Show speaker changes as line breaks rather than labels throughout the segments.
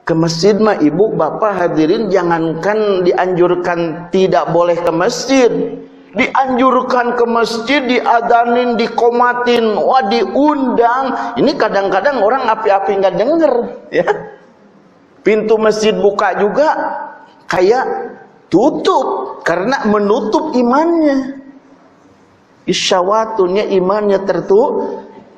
Ke masjid mah ibu bapak hadirin, jangankan dianjurkan tidak boleh ke masjid, dianjurkan ke masjid, diadanin, dikomatin, wah diundang. Ini kadang-kadang orang api-api nggak denger ya. Pintu masjid buka juga kayak tutup karena menutup imannya. Isyawatunnya imannya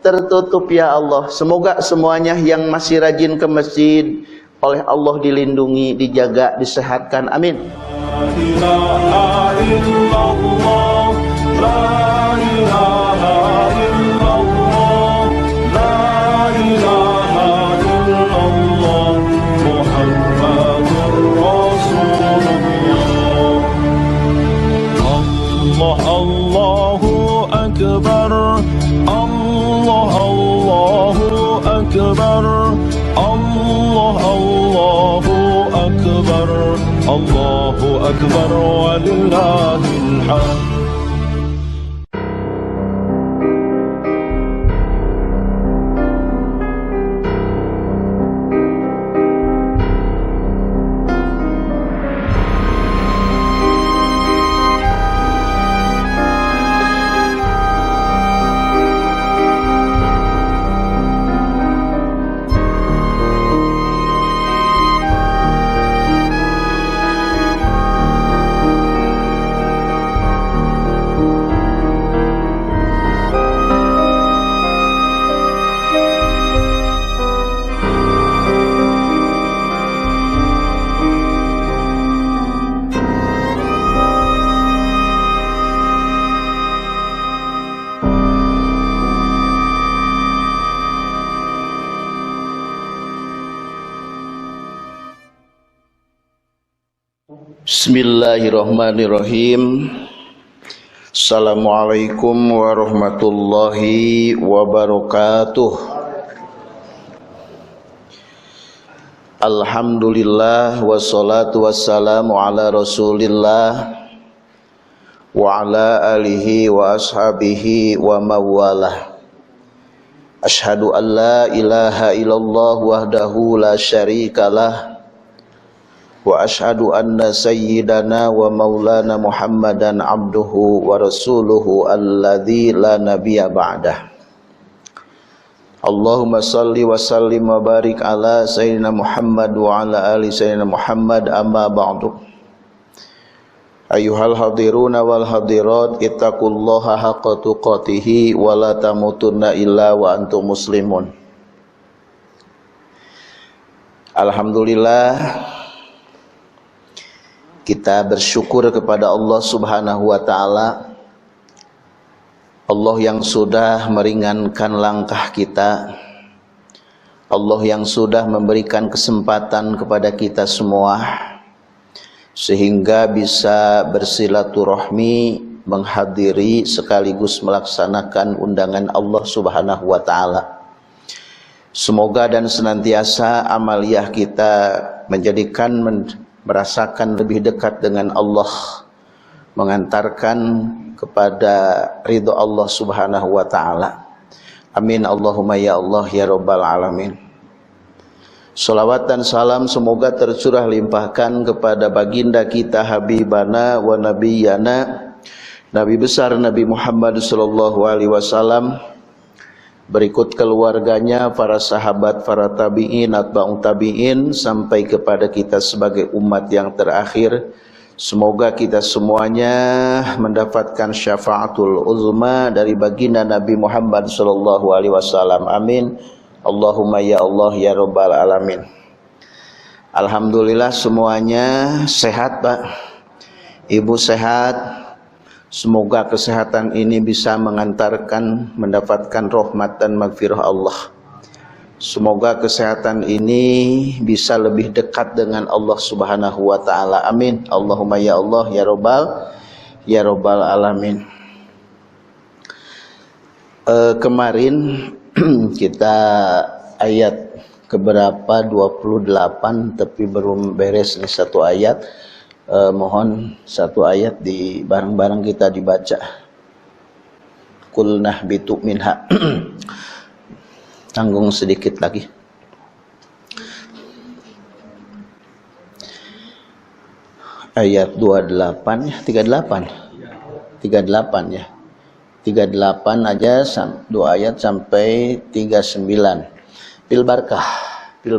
tertutup ya Allah. Semoga semuanya yang masih rajin ke masjid oleh Allah dilindungi, dijaga, disehatkan. Amin. La ilaha illallah, la ilaha illallah, la ilaha illallah, Muhammadur Rasulullah. Allah Allahu Akbar, Allah Allahu Akbar, Allah Allahu Akbar, Allahu Akbar walillahil hamd. Bismillahirrahmanirrahim. Assalamualaikum warahmatullahi wabarakatuh. Alhamdulillah wassalatu wassalamu ala Rasulillah wa ala alihi wa ashabihi wa mawalah. Asyhadu an la ilaha illallah wahdahu la syarikalah wa ashhadu anna sayyidana wa maulana Muhammadan abduhu wa rasuluhu alladzi la nabiyya ba'dah. Allahumma salli wa sallim wa barik ala sayyidina Muhammad wa ala ali sayyidina Muhammad, amma ba'du. Ayyuhal hadiruna wal hadirat, ittaqullaha haqqa tuqatih wa la tamutunna illa wa antum muslimun. Alhamdulillah, kita bersyukur kepada Allah Subhanahu wa ta'ala, Allah yang sudah meringankan langkah kita, Allah yang sudah memberikan kesempatan kepada kita semua sehingga bisa bersilaturahmi, menghadiri sekaligus melaksanakan undangan Allah Subhanahu wa ta'ala. Semoga dan senantiasa amaliyah kita menjadikan merasakan lebih dekat dengan Allah, mengantarkan kepada ridho Allah Subhanahu wa ta'ala. Amin Allahumma ya Allah ya Rabbal alamin. Salawat dan salam semoga tercurah limpahkan kepada baginda kita, habibana wa nabiyana, Nabi besar Nabi Muhammad sallallahu alaihi wasallam, berikut keluarganya, para sahabat, para tabi'in, atba'u tabi'in, sampai kepada kita sebagai umat yang terakhir. Semoga kita semuanya mendapatkan syafaatul uzma dari baginda Nabi Muhammad sallallahu alaihi wasallam. Amin. Allahumma ya Allah ya Rabbal alamin. Alhamdulillah semuanya sehat, Pak. Ibu sehat. Semoga kesehatan ini bisa mengantarkan mendapatkan rahmat dan maghfirah Allah. Semoga kesehatan ini bisa lebih dekat dengan Allah Subhanahu wa ta'ala. Amin. Allahumma ya Allah ya Rabbal alamin. Kemarin kita ayat keberapa 28, tapi belum beres nih satu ayat. Mohon satu ayat di bareng-bareng kita dibaca. Qul nahbitu minha. Tanggung sedikit lagi. ayat 28 ya, 38 ya, 38 aja, 2 ayat sampai 39. Bil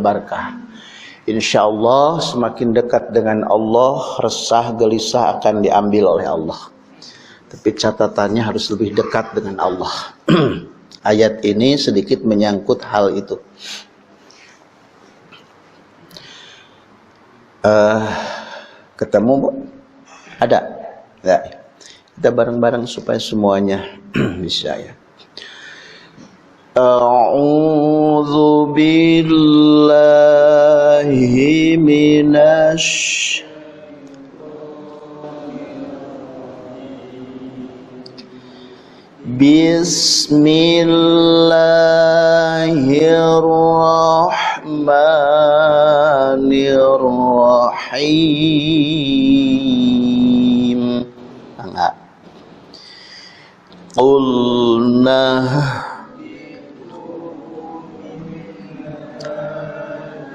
barakah. Insyaallah semakin dekat dengan Allah, resah gelisah akan diambil oleh Allah. Tapi catatannya harus lebih dekat dengan Allah. Ayat ini sedikit menyangkut hal itu. Ketemu Bu? Ada? Ya. Kita bareng-bareng supaya semuanya bisa ya. A'udzu billahi minasy Bismillahirrahmanirrahim. Enggak. Qulna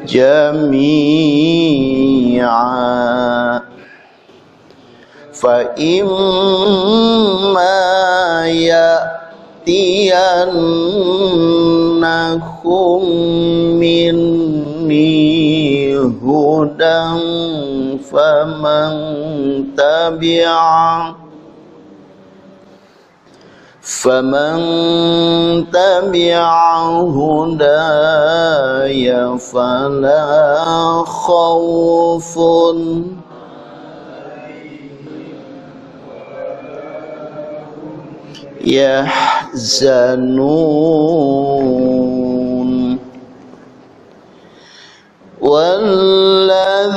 jami'a fa imma ya'tiyannakum minni hudan faman tabi'a hudaya fala khawfun yahzanun walladzina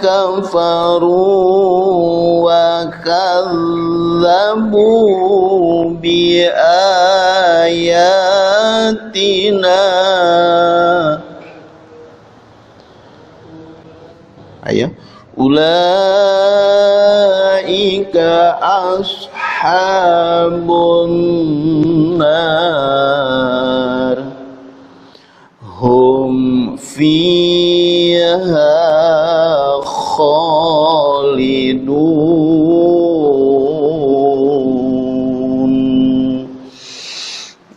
kafaru wa kadzabu bi ayatina. Ayo, ulaika ashabun nar hum fiha khalidun.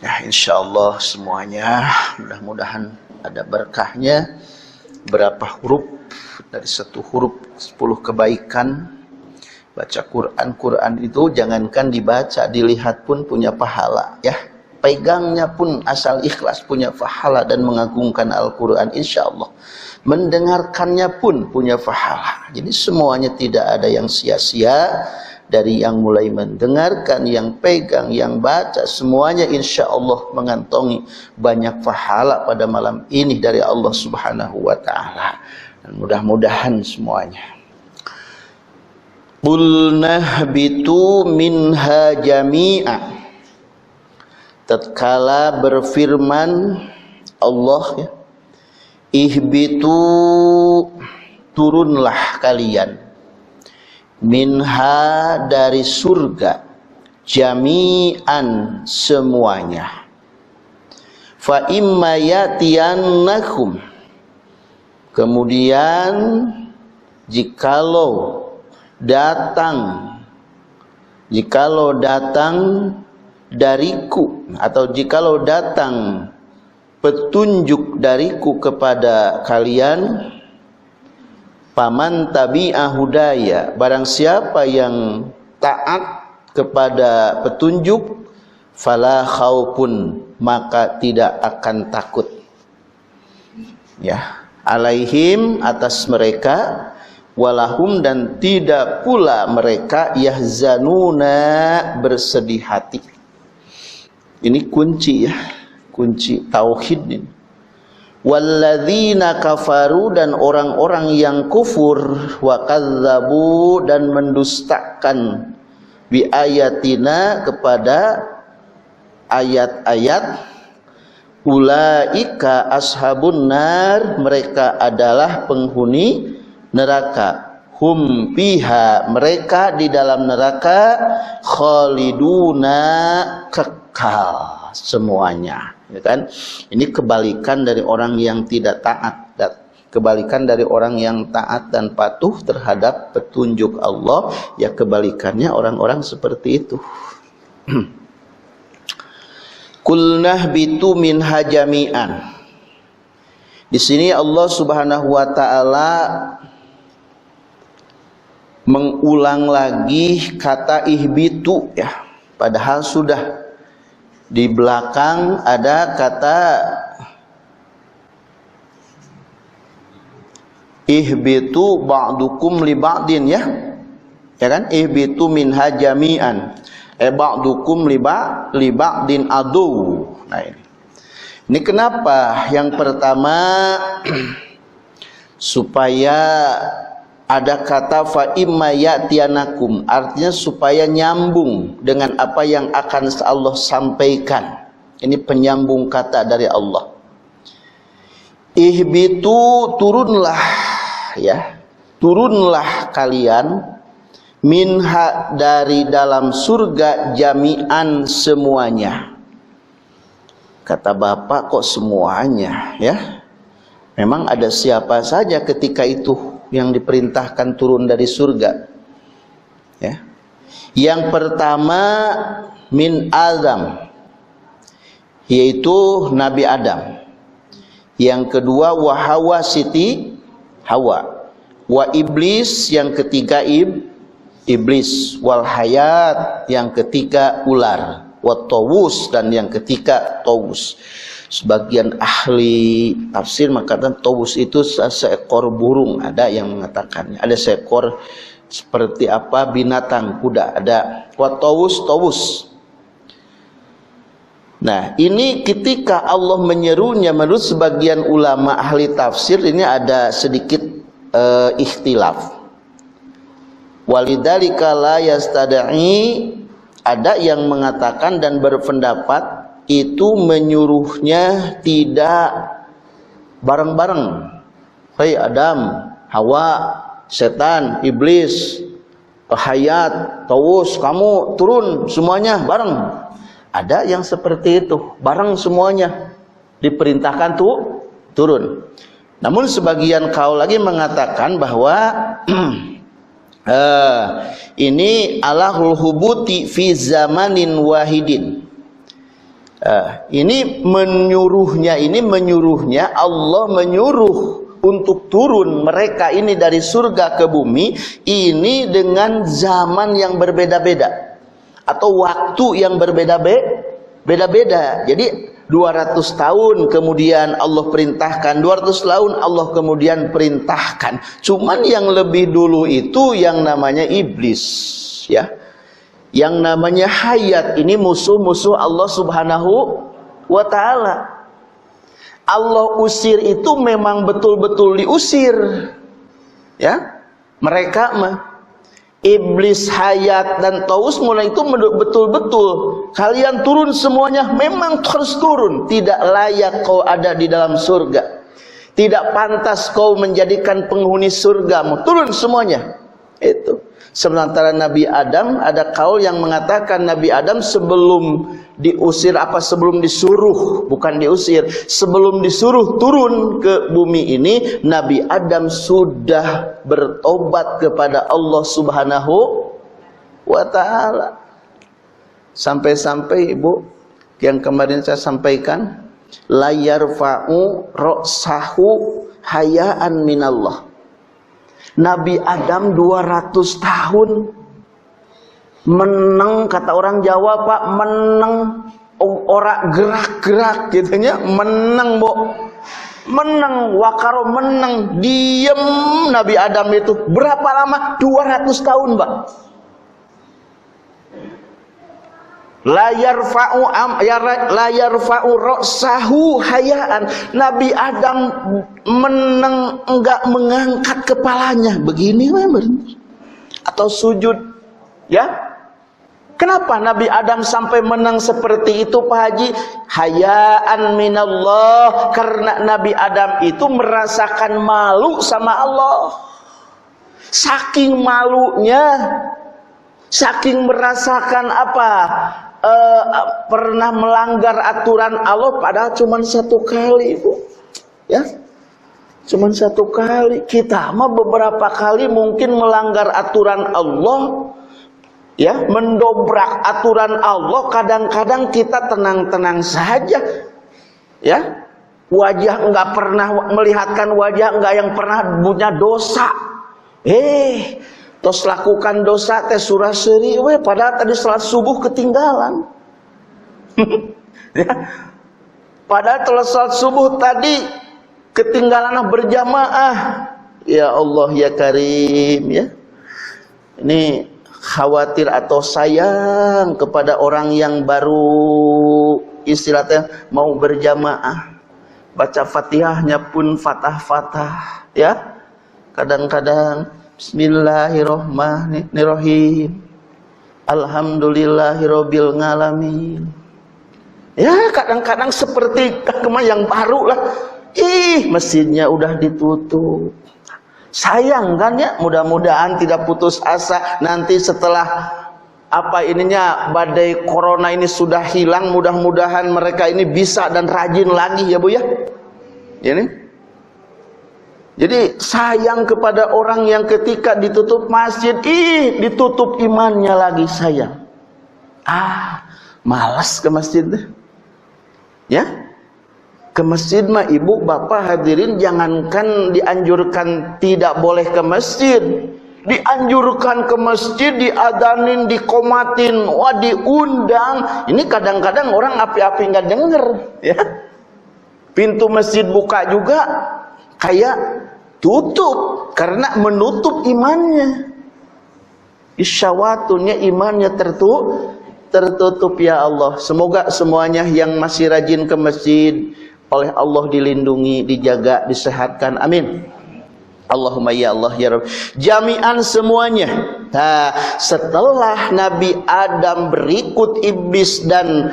Ya, insyaallah semuanya mudah-mudahan ada berkahnya. Berapa huruf? Dari 1 huruf 10 kebaikan. Baca Quran itu jangankan dibaca, dilihat pun punya pahala ya. Pegangnya pun asal ikhlas punya pahala dan mengagungkan Al-Quran insyaallah. Mendengarkannya pun punya pahala. Jadi semuanya tidak ada yang sia-sia. Dari yang mulai mendengarkan, yang pegang, yang baca, semuanya insyaallah mengantongi banyak pahala pada malam ini dari Allah Subhanahu wa ta'ala. Dan mudah-mudahan semuanya. Qul nahbitu minha jami'a. Tatkala berfirman Allah ya, ihbitu, turunlah kalian, minha, dari surga, jami'an, semuanya, fa imma yatiyannakum, kemudian jikalau datang dariku, atau jikalau datang petunjuk dariku kepada kalian, paman tabi'a hudaya, barang siapa yang taat kepada petunjuk, fala khaufun, maka tidak akan takut ya, alaihim, atas mereka, walahum, dan tidak pula mereka, yahzanuna, bersedih hati. Ini kunci ya, kunci tauhid ini. Walladzina kafaru, dan orang-orang yang kufur, wa kadzabu, dan mendustakan, bi ayatina, kepada ayat-ayat, ulaika ashabun nar, mereka adalah penghuni neraka, hum fiha, mereka di dalam neraka, khaliduna, kekal semuanya ya kan? Ini kebalikan dari orang yang tidak taat, kebalikan dari orang yang taat dan patuh terhadap petunjuk Allah, ya kebalikannya orang-orang seperti itu. Kulnah bitu minha jami'an. Di sini Allah Subhanahu wa taala mengulang lagi kata ihbitu ya. Padahal sudah di belakang ada kata ihbitu ba'dukum li ba'din ya. Ya kan? Ihbitu minha jami'an. Ba'dukum li ba'din adu. Nah ini kenapa? Yang pertama supaya ada kata fa imma ya'tiyanakum, artinya supaya nyambung dengan apa yang akan Allah sampaikan. Ini penyambung kata dari Allah. Ihbitu, turunlah ya. Turunlah kalian minha, dari dalam surga, jami'an, semuanya. Kata Bapak, kok semuanya ya? Memang ada siapa saja ketika itu yang diperintahkan turun dari surga ya. Yang pertama min Adam, yaitu Nabi Adam. Yang kedua wa Hawa, Siti Hawa. Wa iblis, yang ketiga iblis. Wal hayat, yang ketiga ular. Wa tawus, dan yang ketiga tawus. Sebagian ahli tafsir mengatakan tawus itu seekor burung, ada yang mengatakannya. Ada seekor seperti apa binatang, kuda, ada. Wa tawus, tawus. Nah, ini ketika Allah menyerunya, menurut sebagian ulama ahli tafsir ini ada sedikit ikhtilaf. Walidzalika la yastad'i, ada yang mengatakan dan berpendapat itu menyuruhnya tidak bareng-bareng. Hei Adam, Hawa, setan, iblis, hayat, tawus, kamu turun semuanya bareng. Ada yang seperti itu, bareng semuanya diperintahkan tuh turun. Namun sebagian kaul lagi mengatakan bahwa ini alahul hubuti fi zamanin wahidin. Ini menyuruhnya Allah menyuruh untuk turun mereka ini dari surga ke bumi ini dengan zaman yang berbeda-beda atau waktu yang berbeda-beda. Jadi 200 tahun kemudian Allah perintahkan, 200 tahun Allah kemudian perintahkan. Cuman yang lebih dulu itu yang namanya iblis ya. Yang namanya hayat, ini musuh-musuh Allah Subhanahu wa ta'ala. Allah usir itu memang betul-betul diusir ya. Mereka iblis, hayat, dan taus mulai itu betul-betul kalian turun semuanya, memang harus turun. Tidak layak kau ada di dalam surga, tidak pantas kau menjadikan penghuni surga, mau turun semuanya. Itu sementara Nabi Adam, ada kaul yang mengatakan Nabi Adam sebelum diusir, sebelum disuruh, bukan diusir, sebelum disuruh turun ke bumi ini, Nabi Adam sudah bertobat kepada Allah Subhanahu wa ta'ala. Sampai-sampai Ibu yang kemarin saya sampaikan, la yarfa'u ra'sahu haya'an minallah. Nabi Adam 200 tahun meneng, kata orang Jawa Pak, meneng, ora gerak-gerak gitunya, meneng meneng, wakaro meneng, diem Nabi Adam itu berapa lama? 200 tahun Pak. La yarfa'u ra'sahu hayaan. Nabi Adam meneng, enggak mengangkat kepalanya begini atau sujud ya. Kenapa Nabi Adam sampai menang seperti itu Pak Haji? Hayaan minallah, karena Nabi Adam itu merasakan malu sama Allah. Saking malunya, saking merasakan pernah melanggar aturan Allah padahal cuma 1 kali, Bu. Ya. Cuma 1 kali. Kita mah beberapa kali mungkin melanggar aturan Allah. Ya, mendobrak aturan Allah. Kadang-kadang kita tenang-tenang saja. Ya. Wajah enggak pernah melihatkan wajah enggak yang pernah punya dosa. Tos lakukan dosa teh surah seri we padahal tadi salat subuh ketinggalan. Ya. Padahal salat subuh tadi ketinggalan berjamaah. Ya Allah ya Karim ya. Ini khawatir atau sayang kepada orang yang baru istilahnya mau berjamaah. Baca Fatihahnya pun fatah-fatah ya. Kadang-kadang Bismillahirrahmanirrahim. Alhamdulillahirabbil alamin. Ya, kadang-kadang seperti yang baru lah. Masjidnya udah ditutup. Sayang kan ya, mudah-mudahan tidak putus asa nanti setelah badai corona ini sudah hilang, mudah-mudahan mereka ini bisa dan rajin lagi ya Bu ya. Ini. Jadi sayang kepada orang yang ketika ditutup masjid, ditutup imannya lagi sayang. Malas ke masjid deh. Ya. Ke masjid mah ibu bapak hadirin jangankan dianjurkan tidak boleh ke masjid. Dianjurkan ke masjid, diadanin, dikomatin, diundang. Ini kadang-kadang orang api-api nggak denger, ya. Pintu masjid buka juga kayak tutup karena menutup imannya. Isyawatunnya imannya tertutup ya Allah. Semoga semuanya yang masih rajin ke masjid oleh Allah dilindungi, dijaga, disehatkan. Amin. Allahumma ya Allah ya Rabb. Jami'an semuanya. Setelah Nabi Adam berikut iblis dan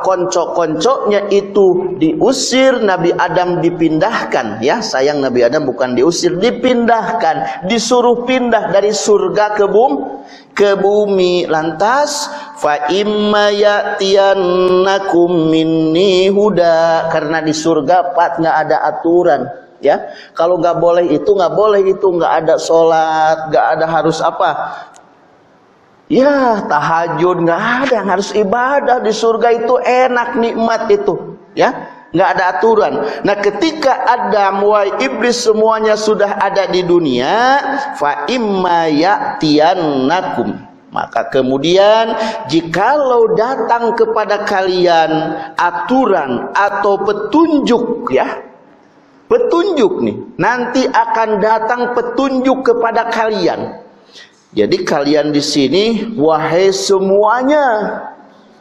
konco-konconya itu diusir, Nabi Adam dipindahkan ya. Sayang Nabi Adam bukan diusir, dipindahkan, disuruh pindah dari surga ke bumi. Lantas fa imma ya'tiyannakum minni huda, karena di surga nggak ada aturan. Ya, kalau nggak boleh itu, nggak ada sholat, nggak ada harus ya tahajud, nggak ada, harus ibadah. Di surga itu enak, nikmat itu, ya, nggak ada aturan. Nah, ketika Adam wa iblis semuanya sudah ada di dunia, fa imma ya'tiyannakum, maka kemudian jikalau datang kepada kalian aturan atau petunjuk, ya. Petunjuk nih, nanti akan datang petunjuk kepada kalian. Jadi kalian di sini, wahai semuanya,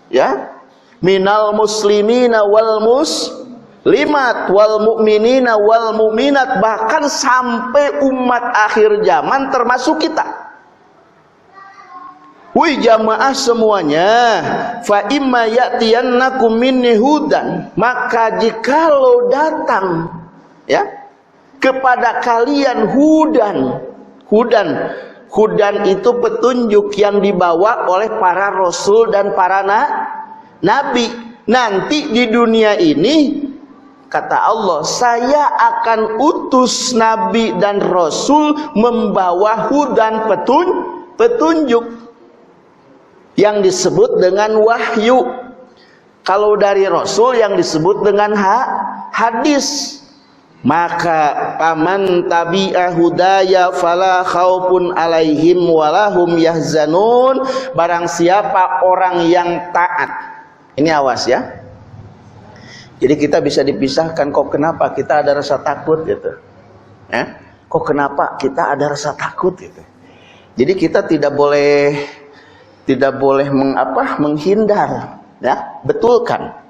ya, minal muslimina wal muslimat wal mu'minina wal mu'minat, bahkan sampai umat akhir zaman termasuk kita. Wih jamaah semuanya, fa imma ya'tiyannakum minni hudan, maka jikalau datang, ya, kepada kalian hudan itu petunjuk yang dibawa oleh para rasul dan para nabi. Nanti di dunia ini kata Allah, saya akan utus nabi dan rasul membawa hudan petunjuk yang disebut dengan wahyu. Kalau dari rasul yang disebut dengan hadis. Maka paman tabi'a hudaya fala khaufun alaihim walahum yahzanun, barang siapa orang yang taat. Ini awas ya. Jadi kita bisa dipisahkan, kok kenapa kita ada rasa takut gitu. Kok kenapa kita ada rasa takut gitu. Jadi kita tidak boleh menghindar, ya, betulkan.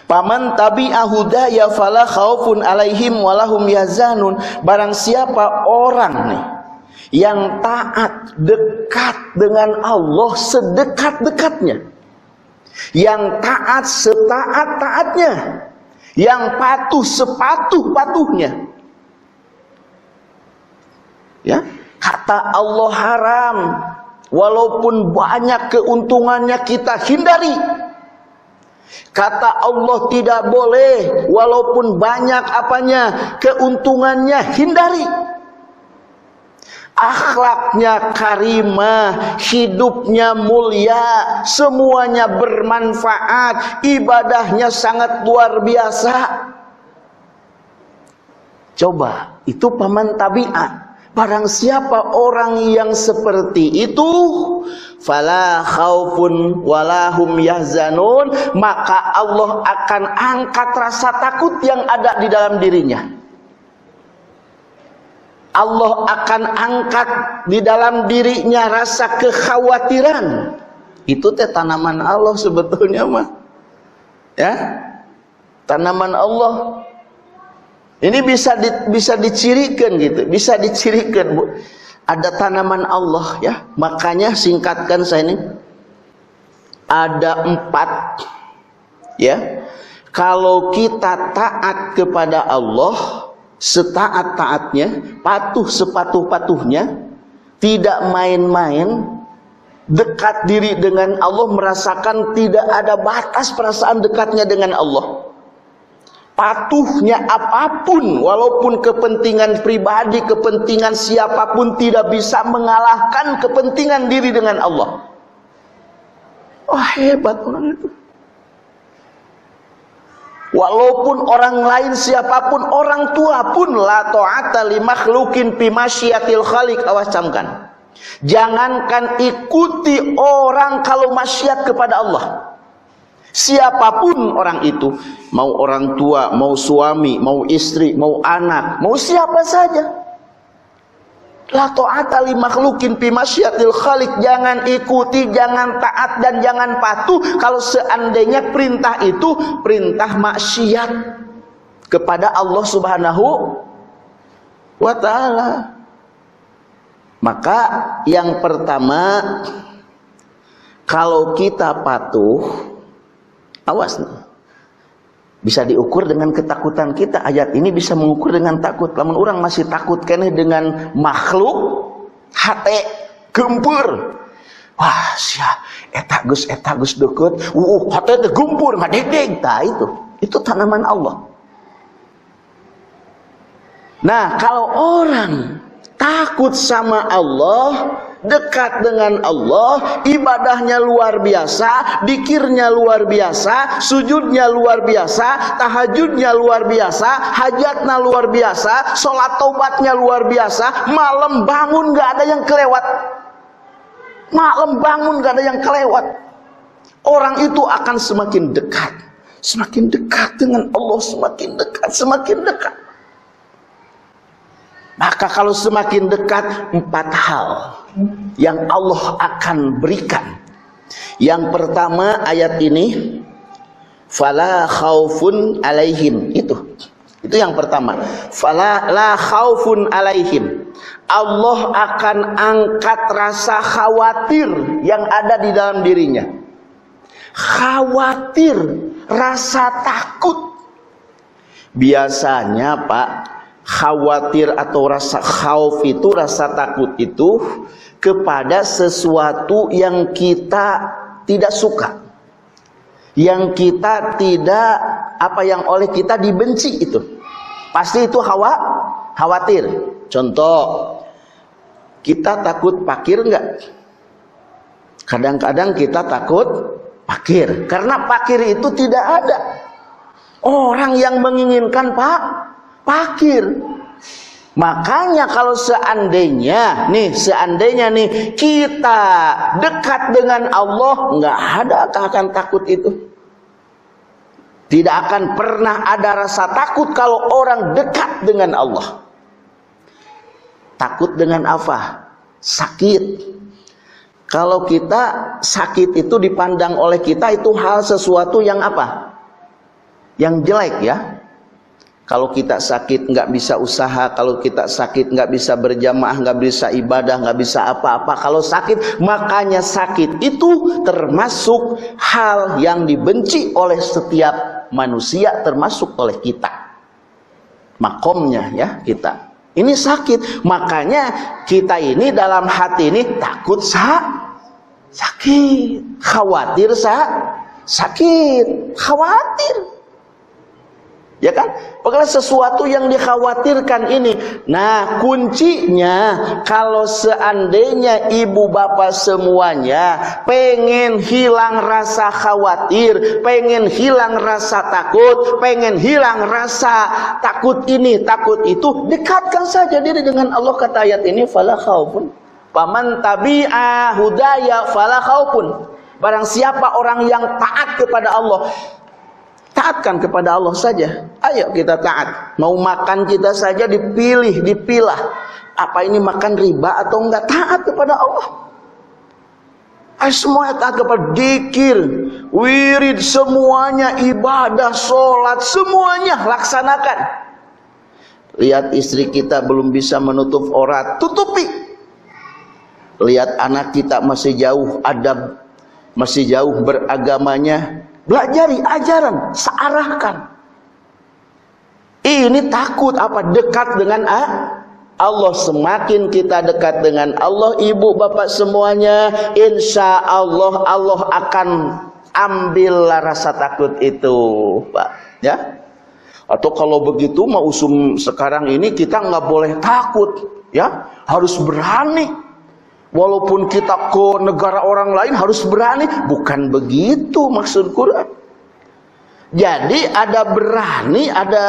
Paman tabi'a hudaya fala khaufun alaihim walahum yahzanun, barang siapa orang nih yang taat, dekat dengan Allah sedekat-dekatnya, yang taat setaat-taatnya, yang patuh sepatuh-patuhnya, ya, kata Allah haram, walaupun banyak keuntungannya kita hindari. Kata Allah tidak boleh, walaupun banyak apanya keuntungannya hindari. Akhlaknya karimah, hidupnya mulia, semuanya bermanfaat, ibadahnya sangat luar biasa. Coba, itu paman tabiat. Barang siapa orang yang seperti itu, fala khaufun walahum yahzanun, maka Allah akan angkat rasa takut yang ada di dalam dirinya. Allah akan angkat di dalam dirinya rasa kekhawatiran. Itu teh tanaman Allah sebetulnya mah. Ya. Tanaman Allah. Ini bisa dicirikan gitu, bisa dicirikan, Bu. Ada tanaman Allah ya. Makanya singkatkan saya ini. Ada 4 ya. Kalau kita taat kepada Allah, setaat-taatnya, patuh sepatuh-patuhnya, tidak main-main, dekat diri dengan Allah, merasakan tidak ada batas perasaan dekatnya dengan Allah. Patuhnya apapun, walaupun kepentingan pribadi, kepentingan siapapun tidak bisa mengalahkan kepentingan diri dengan Allah. Wah, hebat orang itu. Walaupun orang lain siapapun, orang tua pun, la ta'ata li makhlukin fi masyiatil khaliq, awas camkan. Jangankan ikuti orang kalau maksiat kepada Allah. Siapapun orang itu, mau orang tua, mau suami, mau istri, mau anak, mau siapa saja. La ta'ata li makhlukin fi masyiatil khaliq, jangan ikuti, jangan taat dan jangan patuh kalau seandainya perintah itu perintah maksiat kepada Allah Subhanahu wa taala. Maka yang pertama, kalau kita patuh, awas nih. Bisa diukur dengan ketakutan kita. Ayat ini bisa mengukur dengan takut. Lamun orang masih takut keneh dengan makhluk, hate gempur. Wah, sia eta geus deket. Hate teh gempur ngadegdeg. Tah itu tanaman Allah. Nah, kalau orang takut sama Allah, dekat dengan Allah, ibadahnya luar biasa, dikirnya luar biasa, sujudnya luar biasa, tahajudnya luar biasa, hajatnya luar biasa, sholat taubatnya luar biasa, malam bangun gak ada yang kelewat. Malam bangun gak ada yang kelewat. Orang itu akan semakin dekat dengan Allah, semakin dekat. Maka kalau semakin dekat, 4 hal yang Allah akan berikan. Yang pertama ayat ini, fala khaufun alaihim. Itu yang pertama. Fala la khaufun alaihim. Allah akan angkat rasa khawatir yang ada di dalam dirinya. Khawatir, rasa takut. Biasanya Pak, khawatir atau rasa khauf itu, rasa takut itu kepada sesuatu yang kita tidak suka, yang kita tidak, yang oleh kita dibenci, itu pasti itu khawatir. Contoh, kita takut pakir enggak? Kadang-kadang kita takut pakir, karena pakir itu tidak ada orang yang menginginkan pakir. Makanya kalau seandainya nih kita dekat dengan Allah, nggak ada akan takut itu. Tidak akan pernah ada rasa takut kalau orang dekat dengan Allah. Takut dengan apa? Sakit. Kalau kita sakit itu dipandang oleh kita itu hal sesuatu yang apa? Yang jelek ya. Kalau kita sakit nggak bisa usaha, kalau kita sakit nggak bisa berjamaah, nggak bisa ibadah, nggak bisa apa-apa. Kalau sakit, makanya sakit itu termasuk hal yang dibenci oleh setiap manusia, termasuk oleh kita. Makomnya ya kita. Ini sakit, makanya kita ini dalam hati ini takut sakit. Khawatir sakit, khawatir. Ya kan? Perkara sesuatu yang dikhawatirkan ini. Nah, kuncinya kalau seandainya ibu bapak semuanya pengen hilang rasa khawatir, pengen hilang rasa takut, pengen hilang rasa takut ini, takut itu, dekatkan saja diri dengan Allah. Kata ayat ini, fala khaufun. Paman tabi'a hudaya fala khaufun. Barang siapa orang yang taat kepada Allah, taatkan kepada Allah saja. Ayo kita taat. Mau makan kita saja dipilah. Apa ini makan riba atau enggak? Taat kepada Allah. Ayo semuanya taat kepada dzikir, wirid, semuanya ibadah, sholat, semuanya laksanakan. Lihat istri kita belum bisa menutup aurat, tutupi. Lihat anak kita masih jauh adab, masih jauh beragamanya, belajari ajaran, searahkan. Ini takut apa? Dekat dengan Allah. Semakin kita dekat dengan Allah, ibu bapak semuanya, insya Allah Allah akan ambil rasa takut itu, Pak. Ya. Atau kalau begitu mau usum sekarang ini kita nggak boleh takut, ya, harus berani. Walaupun kita ke negara orang lain harus berani, bukan begitu maksud Quran. Jadi ada berani, ada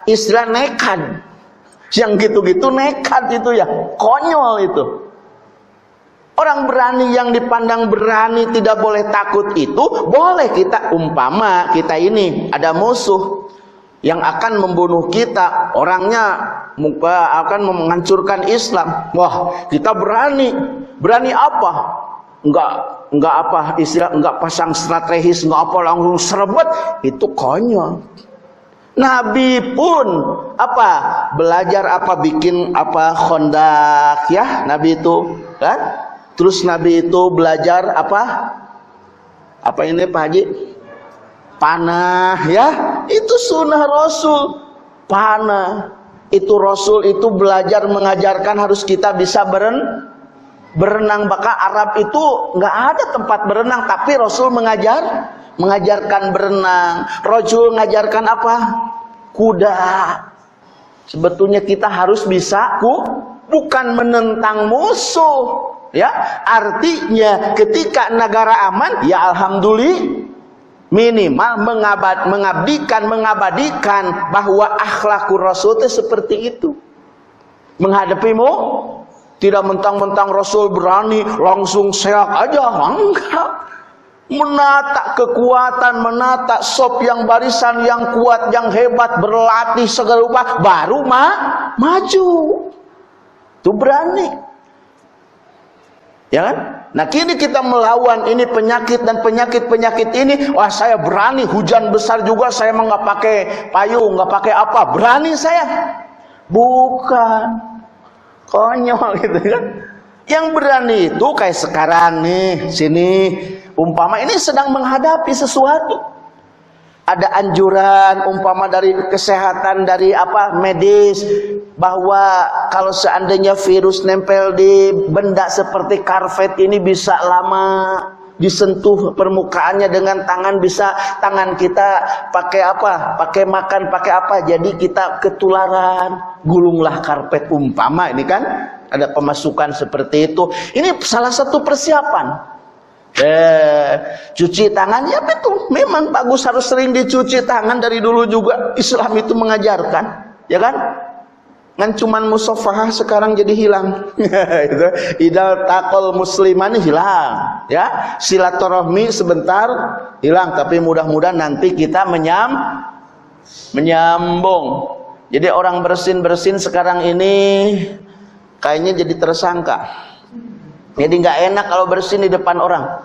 istilah nekat. Yang gitu-gitu nekat itu ya, konyol itu. Orang berani yang dipandang berani tidak boleh takut itu, boleh kita umpama kita ini ada musuh yang akan membunuh kita, orangnya akan menghancurkan Islam. Wah, kita berani. Berani apa? Enggak apa istilah, enggak pasang strategis, enggak apa langsung serebet, itu konyol. Nabi pun apa? Belajar apa, bikin apa, Khandaq ya, Nabi itu kan? Terus Nabi itu belajar apa? Apa ini Pak Haji? Panah ya, itu sunnah Rasul. Panah itu Rasul itu belajar mengajarkan harus kita bisa berenang. Bahkan Arab itu nggak ada tempat berenang, tapi Rasul mengajarkan berenang. Rasul mengajarkan apa? Kuda. Sebetulnya kita harus bisa bukan menentang musuh, ya. Artinya ketika negara aman, ya alhamdulillah, minimal mengabadikan bahwa akhlakul Rasul itu seperti itu. Menghadapimu, tidak mentang-mentang Rasul berani langsung seak aja, enggak. Menata kekuatan, menata sop yang barisan yang kuat, yang hebat, berlatih segala rupa, baru maju. Itu berani. Ya kan? Nah kini kita melawan ini penyakit dan penyakit ini. Wah saya berani, hujan besar juga saya nggak pakai payung, nggak pakai apa, berani saya. Bukan. Konyol gitu kan. Yang berani itu kayak sekarang nih, sini umpama ini sedang menghadapi sesuatu, ada anjuran umpama dari kesehatan, dari apa, medis, bahwa kalau seandainya virus nempel di benda seperti karpet ini bisa lama disentuh permukaannya dengan tangan, bisa tangan kita pakai apa, pakai makan, pakai apa, jadi kita ketularan. Gulunglah karpet umpama, ini kan ada pemasukan seperti itu. Ini salah satu persiapan. Cuci tangan, ya betul, memang bagus, harus sering dicuci tangan. Dari dulu juga Islam itu mengajarkan, ya kan? Kan cuman musafahah sekarang jadi hilang. Idal takol musliman hilang, ya. Silaturahmi sebentar hilang, tapi mudah-mudahan nanti kita menyambung. Jadi orang bersin sekarang ini kayaknya jadi tersangka. Jadi nggak enak kalau bersin di depan orang.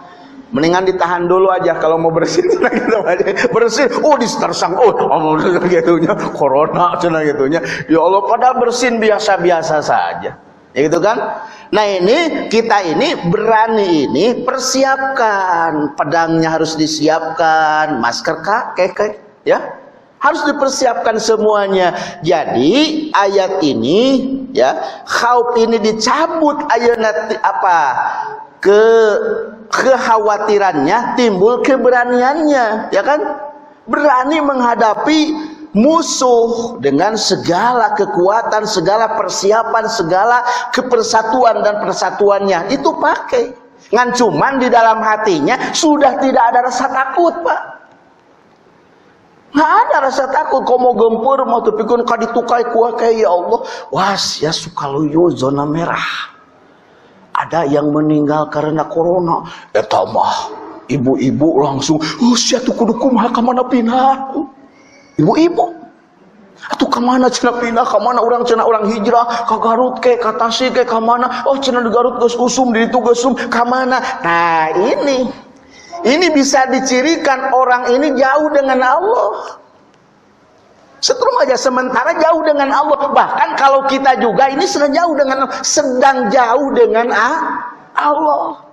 Mendingan ditahan dulu aja kalau mau bersin. Bersin, oh ditersang, oh gitunya corona cina gitunya. Ya Allah, pada bersin biasa-biasa saja. Ya gitu kan? Nah ini kita ini berani, ini persiapkan, pedangnya harus disiapkan, masker kakek ya. Harus dipersiapkan semuanya. Jadi ayat ini ya, khauf ini dicabut, ayat apa? kekhawatirannya, timbul keberaniannya, ya kan? Berani menghadapi musuh dengan segala kekuatan, segala persiapan, segala kepersatuan dan persatuannya. Itu pakai. Ngan cuman di dalam hatinya sudah tidak ada rasa takut, Pak. Nggak ada rasa takut. Kau mau gempur, mau tepikun kaditukai kuakai, ya Allah. Was ya sukaluyo zona merah. Ada yang meninggal karena corona. Etamah ibu-ibu langsung, sia tuh kudu kumaha ka mana pindah. Ibu-ibu atuh ka mana cenah pindah, ka mana urang cenah urang hijrah ka Garut ke, ka Tasik ke, ka mana? Oh cenah di Garut geus usum, di ditu geus usum, ka mana? Nah, ini bisa dicirikan orang ini jauh dengan Allah. Setrum aja sementara jauh dengan Allah. Bahkan kalau kita juga ini sedang jauh dengan Allah.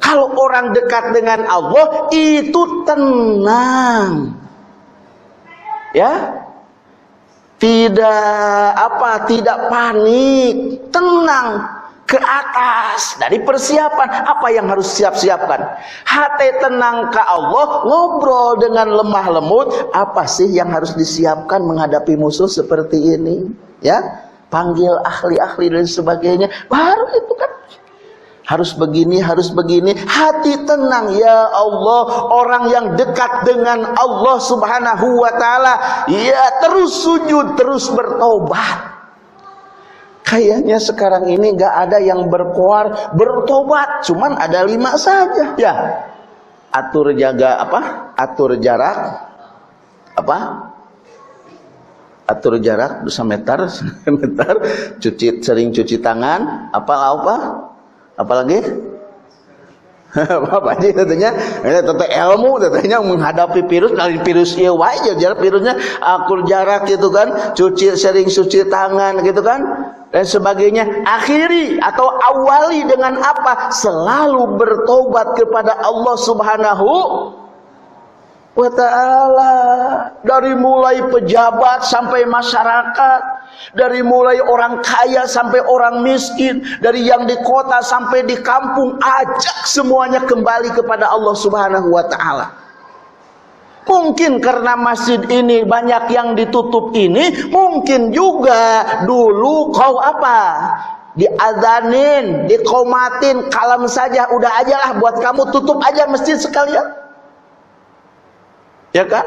Kalau orang dekat dengan Allah itu tenang. Ya. Tidak panik, tenang. Ke atas dari persiapan apa yang harus siapkan. Hati tenang ke Allah, ngobrol dengan lemah lembut, apa sih yang harus disiapkan menghadapi musuh seperti ini, ya, panggil ahli-ahli dan sebagainya, baru itu kan harus begini, hati tenang. Ya Allah, orang yang dekat dengan Allah Subhanahu wa ta'ala, ya terus sujud, terus bertobat. Kayaknya sekarang ini gak ada yang bertobat, cuman ada 5 saja. Ya, atur jarak, atur jarak 2 meter, sering cuci tangan, apalagi? Apa aja tentunya ilmu tentunya menghadapi virus, dari virus ieu wae jarak virusnya, akur jarak gitu kan, sering cuci tangan gitu kan, dan sebagainya. Akhiri atau awali dengan apa? Selalu bertobat kepada Allah Subhanahu wa ta'ala. Dari mulai pejabat sampai masyarakat, dari mulai orang kaya sampai orang miskin, dari yang di kota sampai di kampung, ajak semuanya kembali kepada Allah Subhanahu wa ta'ala. Mungkin karena masjid ini banyak yang ditutup ini, mungkin juga dulu kau diadzanin, dikomatin, kalem saja, udah aja lah buat kamu, tutup aja masjid sekalian. Ya kan?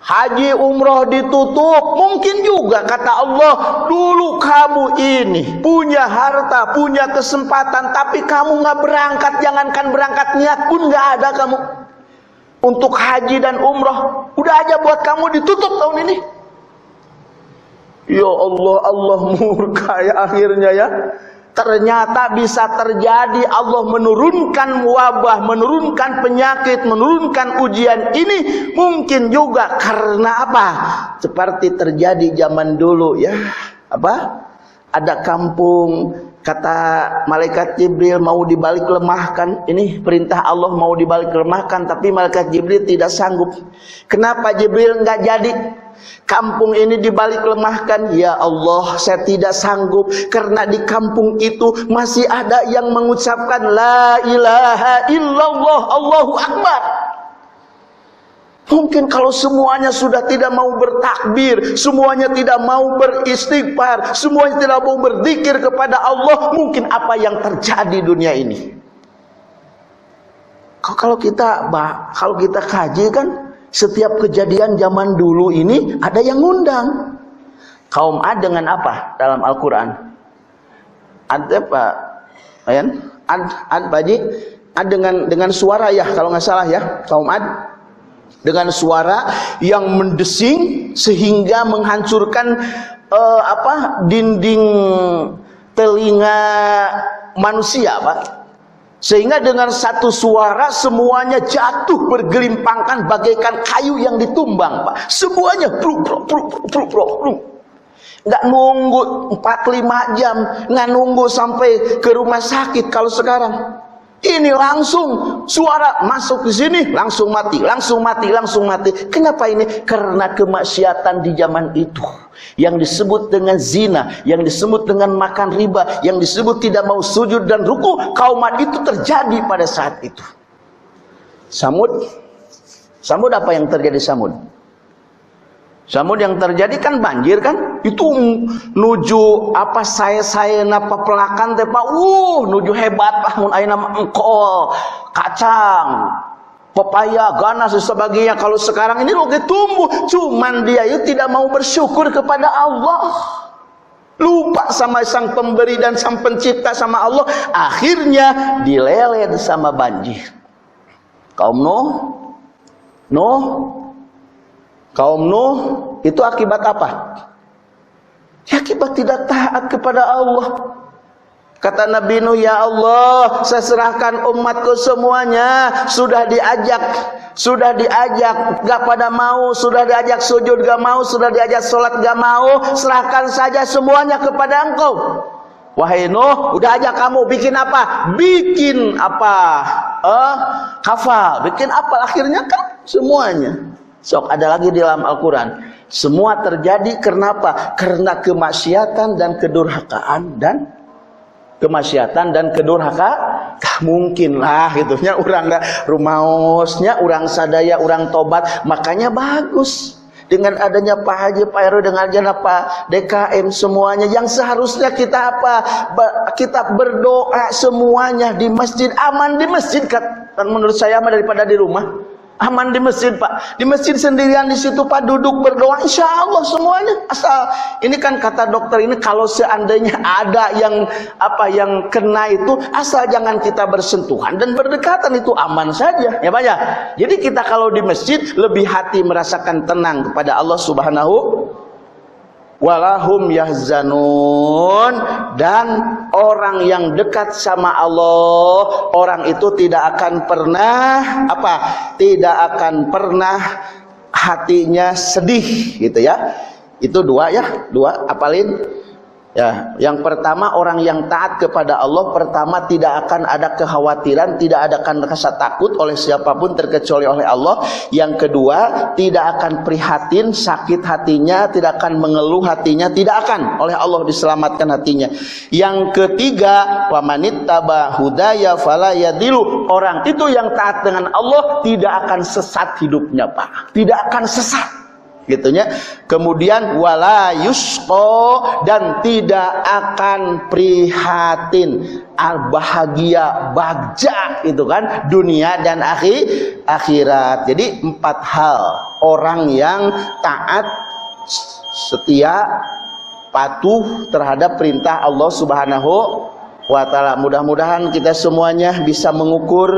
Haji umroh ditutup, mungkin juga kata Allah, dulu kamu ini punya harta, punya kesempatan, tapi kamu nggak berangkat, jangankan berangkat, niat pun nggak ada kamu untuk haji dan umroh. Udah aja buat kamu ditutup tahun ini. Ya Allah, Allah murka ya akhirnya ya. Ternyata bisa terjadi Allah menurunkan wabah, menurunkan penyakit, menurunkan ujian ini mungkin juga karena apa? Seperti terjadi zaman dulu ya. Ada kampung, kata malaikat Jibril mau dibalik lemahkan. Ini perintah Allah mau dibalik lemahkan, tapi malaikat Jibril tidak sanggup. Kenapa Jibril enggak jadi kampung ini dibalik lemahkan? Ya Allah, saya tidak sanggup, karena di kampung itu masih ada yang mengucapkan la ilaha illallah, Allahu Akbar. Mungkin kalau semuanya sudah tidak mau bertakbir, semuanya tidak mau beristighfar, semuanya tidak mau berzikir kepada Allah, mungkin apa yang terjadi dunia ini. Kalau kita kaji kan, setiap kejadian zaman dulu ini ada yang ngundang. Kaum Ad dengan apa dalam Al-Quran? Ad apa? Ayan? Ad Baji? Ad dengan suara ya, kalau nggak salah ya, kaum Ad dengan suara yang mendesing sehingga menghancurkan dinding telinga manusia, Pak. Sehingga dengan satu suara semuanya jatuh bergelimpangkan bagaikan kayu yang ditumbang, Pak. Semuanya pluk. Nggak nunggu 4-5 jam, nggak nunggu sampai ke rumah sakit kalau sekarang. Ini langsung suara masuk di sini, langsung mati, langsung mati, langsung mati. Kenapa ini? Karena kemaksiatan di zaman itu, yang disebut dengan zina, yang disebut dengan makan riba, yang disebut tidak mau sujud dan ruku, kaumat itu terjadi pada saat itu. Samud apa yang terjadi Samud? Samud yang terjadi kan banjir kan? Itu nuju apa saya napa pelakan teh Pak. Nuju hebat Pak mun ayeuna engkol, kacang, pepaya, ganas dan sebagainya. Kalau sekarang ini loge tumbuh, cuman dia itu tidak mau bersyukur kepada Allah. Lupa sama sang pemberi dan sang pencipta sama Allah, akhirnya dilelet sama banjir. Kaum Nuh itu akibat apa? Ya, akibat tidak taat kepada Allah. Kata Nabi Nuh, ya Allah, saya serahkan umatku semuanya. Sudah diajak gak pada mau, sudah diajak sujud gak mau, sudah diajak sholat gak mau. Serahkan saja semuanya kepada engkau. Wahai Nuh, udah aja kamu bikin apa? Bikin apa? Hafal, bikin apa? Akhirnya kan semuanya. Sok ada lagi di dalam Al-Quran. Semua terjadi karena apa? Karena kemaksiatan dan kedurhakaan dan Gak mungkin lah gitunya urang rumaosnya, urang sadaya, urang tobat. Makanya bagus dengan adanya Pak Haji, Pak RW, dengan adanya Pak DKM semuanya, yang seharusnya kita apa? Kita berdoa semuanya di masjid, aman di masjid kan menurut saya mah daripada di rumah. Aman di masjid Pak, di masjid sendirian di situ Pak, duduk berdoa, insya Allah semuanya. Asal ini kan kata dokter ini, kalau seandainya ada yang kena itu, asal jangan kita bersentuhan dan berdekatan, itu aman saja ya Pak ya. Jadi kita kalau di masjid lebih hati merasakan tenang kepada Allah Subhanahu walahum yahzanun, dan orang yang dekat sama Allah, orang itu tidak akan pernah hatinya sedih gitu ya. Itu dua apalin ya. Yang pertama, orang yang taat kepada Allah, pertama tidak akan ada kekhawatiran, tidak ada akan rasa takut oleh siapapun terkecuali oleh Allah. Yang kedua, tidak akan prihatin, sakit hatinya, tidak akan mengeluh hatinya, tidak akan oleh Allah diselamatkan hatinya. Yang ketiga, wamanittaba hudaya fala yadilu, orang itu yang taat dengan Allah tidak akan sesat hidupnya Pak, tidak akan sesat gitunya. Kemudian wala yusqa, dan tidak akan prihatin, bahagia bagja itu kan, dunia dan akhirat. Jadi 4 hal orang yang taat, setia, patuh terhadap perintah Allah Subhanahu wa ta'ala. Mudah-mudahan kita semuanya bisa mengukur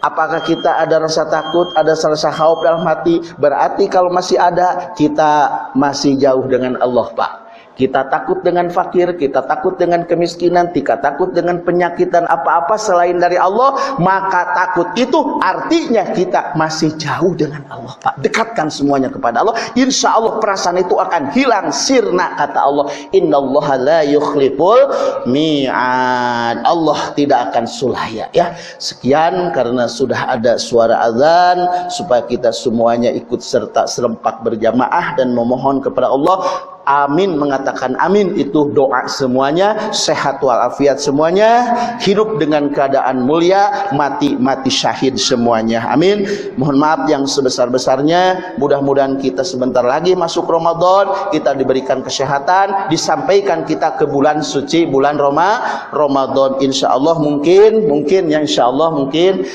apakah kita ada rasa takut, ada rasa khauf dalam hati. Berarti kalau masih ada, kita masih jauh dengan Allah Pak. Kita takut dengan fakir, kita takut dengan kemiskinan, kita takut dengan penyakit dan apa-apa selain dari Allah, maka takut itu artinya kita masih jauh dengan Allah Pak. Dekatkan semuanya kepada Allah, insya Allah perasaan itu akan hilang sirna. Kata Allah, innallaha la yukhliful mi'ad, Allah tidak akan sulaya ya. Sekian, karena sudah ada suara azan, supaya kita semuanya ikut serta serempak berjamaah dan memohon kepada Allah. Amin, mengatakan amin itu doa semuanya, sehat walafiat semuanya, hidup dengan keadaan mulia, mati syahid semuanya. Amin. Mohon maaf yang sebesar-besarnya. Mudah-mudahan kita sebentar lagi masuk Ramadan, kita diberikan kesehatan, disampaikan kita ke bulan suci, bulan Ramadan. Insyaallah mungkin ya, insyaallah mungkin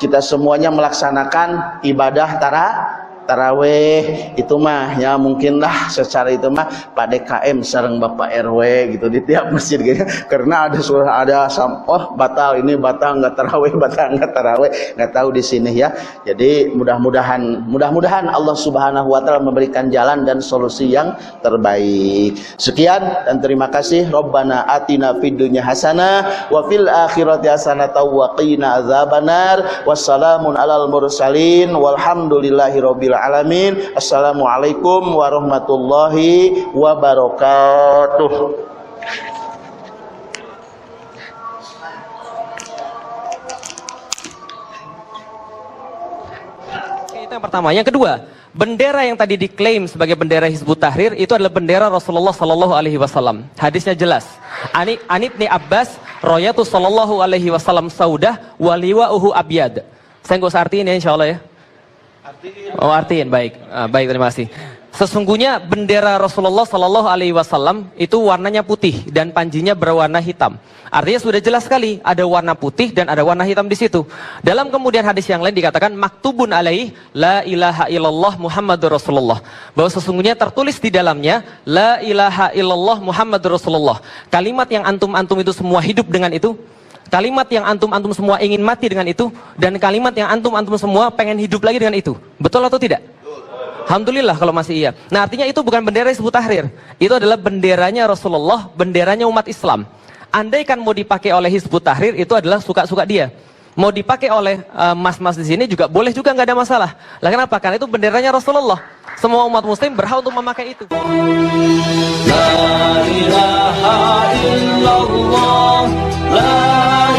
kita semuanya melaksanakan ibadah taraweh itu mah ya, mungkinlah secara itu mah Pak DKM sareng Bapak RW gitu di tiap masjid gitu. Karena ada batal nggak taraweh, nggak tahu di sini ya. Jadi mudah-mudahan Allah Subhanahu wa taala memberikan jalan dan solusi yang terbaik. Sekian dan terima kasih. Rabbana atina fid dunya hasanah wa fil akhirati hasanah wa qina azabannar. Wassalamun alal mursalin walhamdulillahirabbil alamin. Assalamualaikum warahmatullahi wabarakatuh.
yang pertama. Yang kedua, bendera yang tadi diklaim sebagai bendera Hizbut Tahrir itu adalah bendera Rasulullah Sallallahu Alaihi Wasallam. Hadisnya jelas. Anibni Abbas, royatu Sallallahu Alaihi Wasallam saudah, waliwa'uhu abyad. Saya nggak usah artiin ya, insya Allah ya. Oh, artiin, baik. Baik, terima kasih. Sesungguhnya bendera Rasulullah Sallallahu Alaihi Wasallam itu warnanya putih dan panjinya berwarna hitam. Artinya sudah jelas sekali ada warna putih dan ada warna hitam di situ. Dalam kemudian hadis yang lain dikatakan maktubun alaih la ilaha illallah Muhammadur Rasulullah. Bahwa sesungguhnya tertulis di dalamnya la ilaha illallah Muhammadur Rasulullah. Kalimat yang antum-antum itu semua hidup dengan itu. Kalimat yang antum-antum semua ingin mati dengan itu. Dan kalimat yang antum-antum semua pengen hidup lagi dengan itu. Betul atau tidak? Alhamdulillah kalau masih iya. Nah, artinya itu bukan bendera Hizbut Tahrir. Itu adalah benderanya Rasulullah, benderanya umat Islam. Andaikan mau dipakai oleh Hizbut Tahrir, itu adalah suka-suka dia. Mau dipakai oleh mas-mas di sini juga boleh juga, nggak ada masalah. Lah kenapa? Karena itu benderanya Rasulullah. Semua umat muslim berhak untuk memakai itu. La ilaha illallah, la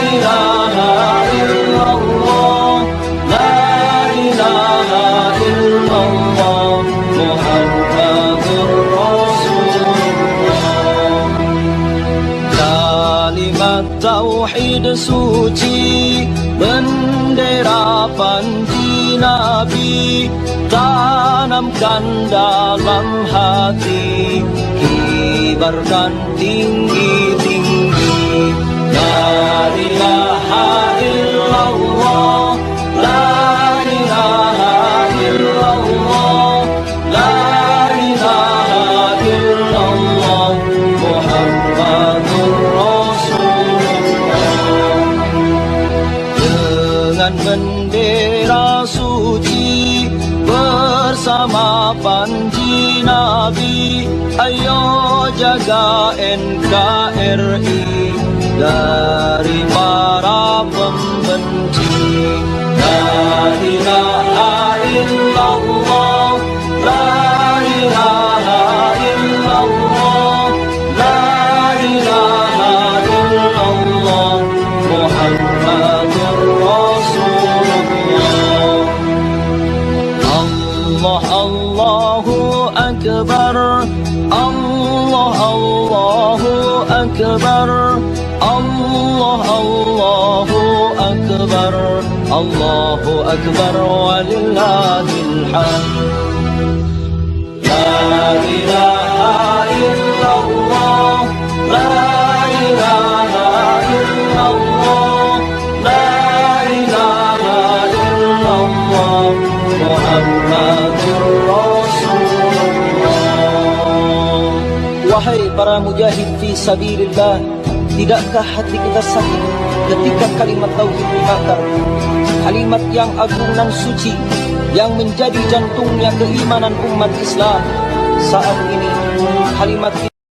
ilaha illallah, la ilaha illallah, Muhammadur Rasulullah. Kalimat tauhid suci, bendera panji Nabi, tanamkan dalam hati, kibarkan tinggi-tinggi. La ilaha illallah, la ilaha illallah, la ilaha illallah, Muhammadur Rasulullah. Dengan bendera suci bersama panji Nabi, ayo jaga NKRI dari para pembenci. La ilaha illallah, la ilaha illallah, la ilaha illallah, Muhammadur Rasulullah. Allah Allahu Akbar, Allah Allahu Akbar, Allah Allahu Akbar, Allahu Akbar walillahil hamd. La ilaha illallah, la ilaha illallah, la ilaha illallah, Muhammadur Rasulullah. Wahai para mujahid fi sabilillah, tidakkah hati kita sakit ketika kalimat tauhid dibakar? Kalimat yang agung dan suci yang menjadi jantungnya keimanan umat Islam. Saat ini kalimat